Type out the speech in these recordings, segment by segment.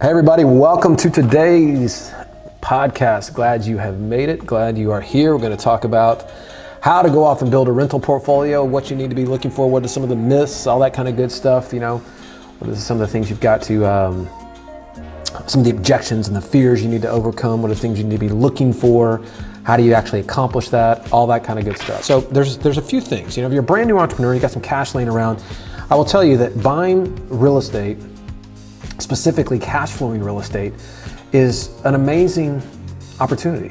Hey everybody, welcome to today's podcast. Glad you have made it. Glad you are here. We're going to talk about how to go off and build a rental portfolio, what you need to be looking for, what are some of the myths, all that kind of good stuff. You know, what are some of the things you've got to, some of the objections and the fears you need to overcome, what are the things you need to be looking for, how do you actually accomplish that, all that kind of good stuff. So there's a few things. You know, if you're a brand new entrepreneur, you got some cash laying around, I will tell you that buying real estate, specifically cash flowing real estate, is an amazing opportunity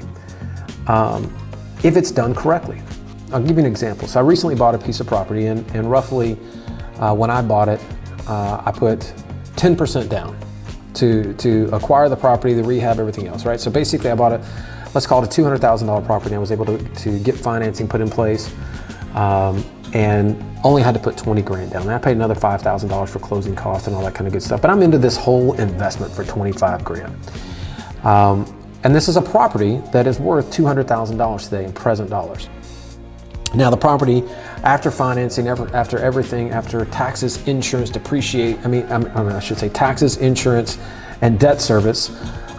if it's done correctly. I'll give you an example. So I recently bought a piece of property and roughly when I bought it, I put 10% down to acquire the property, the rehab, everything else, right? So basically I bought it, let's call it a $200,000 property. I was able to get financing put in place and only had to put 20 grand down. And I paid another $5,000 for closing costs and all that kind of good stuff. But I'm into this whole investment for 25 grand. And this is a property that is worth $200,000 today in present dollars. Now the property, after financing, after everything, after taxes, insurance, depreciate, I should say taxes, insurance, and debt service,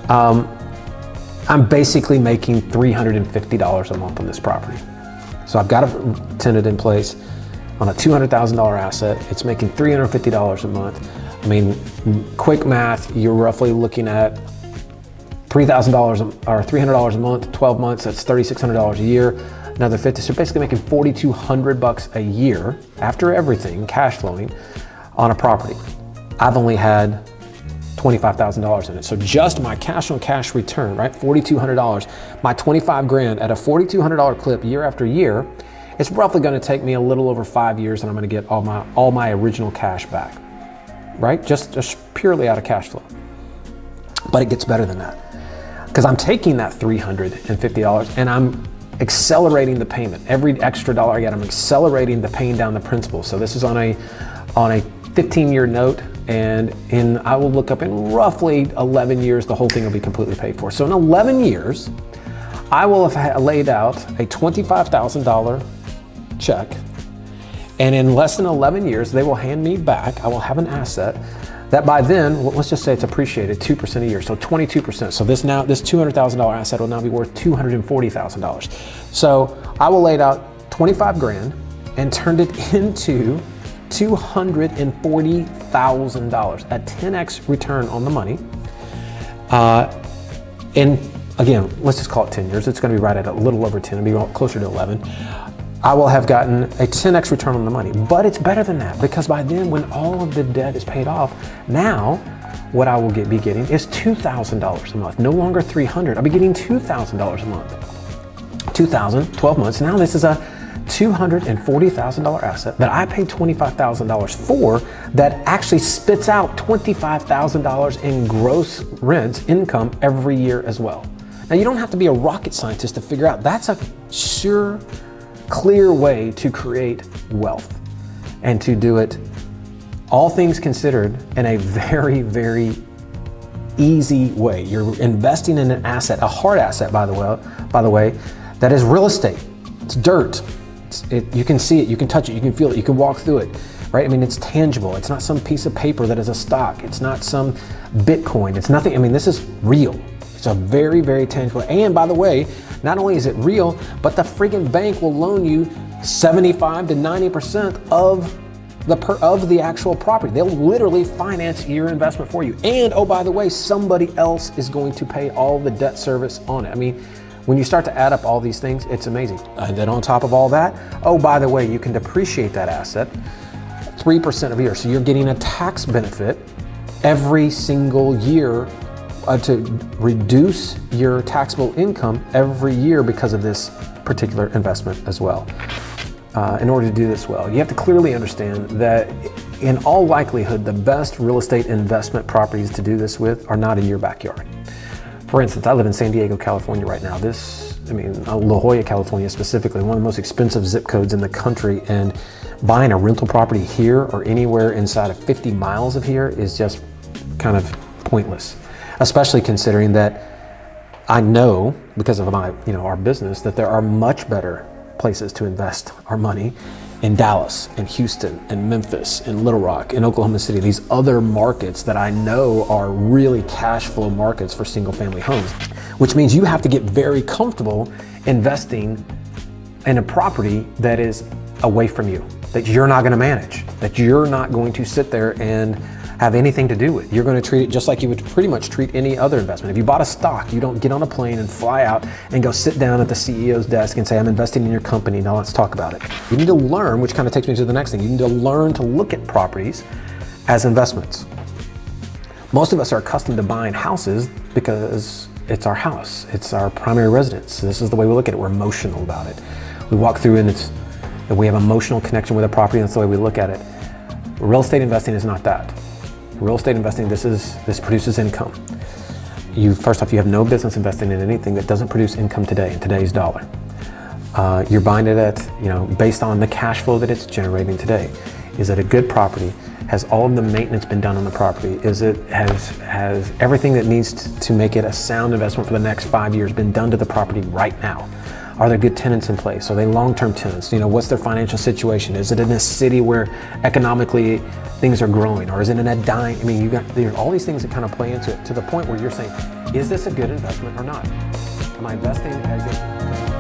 I'm basically making $350 a month on this property. So I've got a tenant in place on a $200,000 asset. It's making $350 a month. I mean, quick math, you're roughly looking at $3,000 or $300 a month, 12 months, that's $3,600 a year, another 50. So basically making $4,200 a year after everything, cash flowing on a property. I've only had $25,000 in it. So just my cash on cash return, right? $4,200, my 25 grand at a $4,200 clip year after year, it's roughly going to take me a little over 5 years and I'm going to get all my original cash back, right? Just purely out of cash flow. But it gets better than that because I'm taking that $350 and I'm accelerating the payment. Every extra dollar I get, I'm accelerating the paying down the principal. So this is on a 15-year note, and I will look up in roughly 11 years, the whole thing will be completely paid for. So in 11 years, I will have laid out a $25,000 check, and in less than 11 years, they will hand me back, I will have an asset that by then, let's just say it's appreciated 2% a year, so 22%. So this $200,000 asset will now be worth $240,000. So I will lay out 25 grand and turned it into $240,000, a 10x return on the money. And again, let's just call it 10 years. It's going to be right at a little over 10, it'll be closer to 11. I will have gotten a 10x return on the money, but it's better than that because by then when all of the debt is paid off, now what I will be getting is $2,000 a month, no longer $300. I'll be getting $2,000 a month. 12 months. Now this is a $240,000 asset that I paid $25,000 for that actually spits out $25,000 in gross rent income every year as well. Now you don't have to be a rocket scientist to figure out that's a sure, clear way to create wealth and to do it, all things considered, in a very, very easy way. You're investing in an asset, a hard asset, by the way, that is real estate. It's dirt. You can see it, you can touch it, you can feel it, you can walk through it, right? I mean, it's tangible. It's not some piece of paper that is a stock. It's not some Bitcoin. It's nothing. I mean, this is real. It's a very, very tangible. And by the way, not only is it real, but the friggin' bank will loan you 75 to 90% of the actual property. They'll literally finance your investment for you. And oh, by the way, somebody else is going to pay all the debt service on it. I mean, when you start to add up all these things, it's amazing. And then on top of all that, oh, by the way, you can depreciate that asset 3% of a year. So you're getting a tax benefit every single year to reduce your taxable income every year because of this particular investment as well. In order to do this well, you have to clearly understand that in all likelihood, the best real estate investment properties to do this with are not in your backyard. For instance, I live in San Diego, California right now. La Jolla, California specifically, one of the most expensive zip codes in the country, and buying a rental property here or anywhere inside of 50 miles of here is just kind of pointless, especially considering that I know, because of our business, that there are much better places to invest our money in Dallas, in Houston, in Memphis, in Little Rock, in Oklahoma City, these other markets that I know are really cash flow markets for single family homes, which means you have to get very comfortable investing in a property that is away from you, that you're not going to manage, that you're not going to sit there and have anything to do with. You're going to treat it just like you would pretty much treat any other investment. If you bought a stock, you don't get on a plane and fly out and go sit down at the CEO's desk and say, I'm investing in your company, now let's talk about it. You need to learn, which kind of takes me to the next thing, you need to learn to look at properties as investments. Most of us are accustomed to buying houses because it's our house, it's our primary residence. This is the way we look at it, we're emotional about it. We walk through and we have emotional connection with a property, and that's the way we look at it. Real estate investing is not that. Real estate investing, this produces income. First off, you have no business investing in anything that doesn't produce income today, in today's dollar. You're buying it at, based on the cash flow that it's generating today. Is it a good property? Has all of the maintenance been done on the property? Has everything that needs to make it a sound investment for the next 5 years been done to the property right now? Are there good tenants in place? Are they long-term tenants? What's their financial situation? Is it in a city where economically things are growing? Or is it in a dying? there's all these things that kind of play into it, to the point where you're saying, is this a good investment or not? Am I investing in a good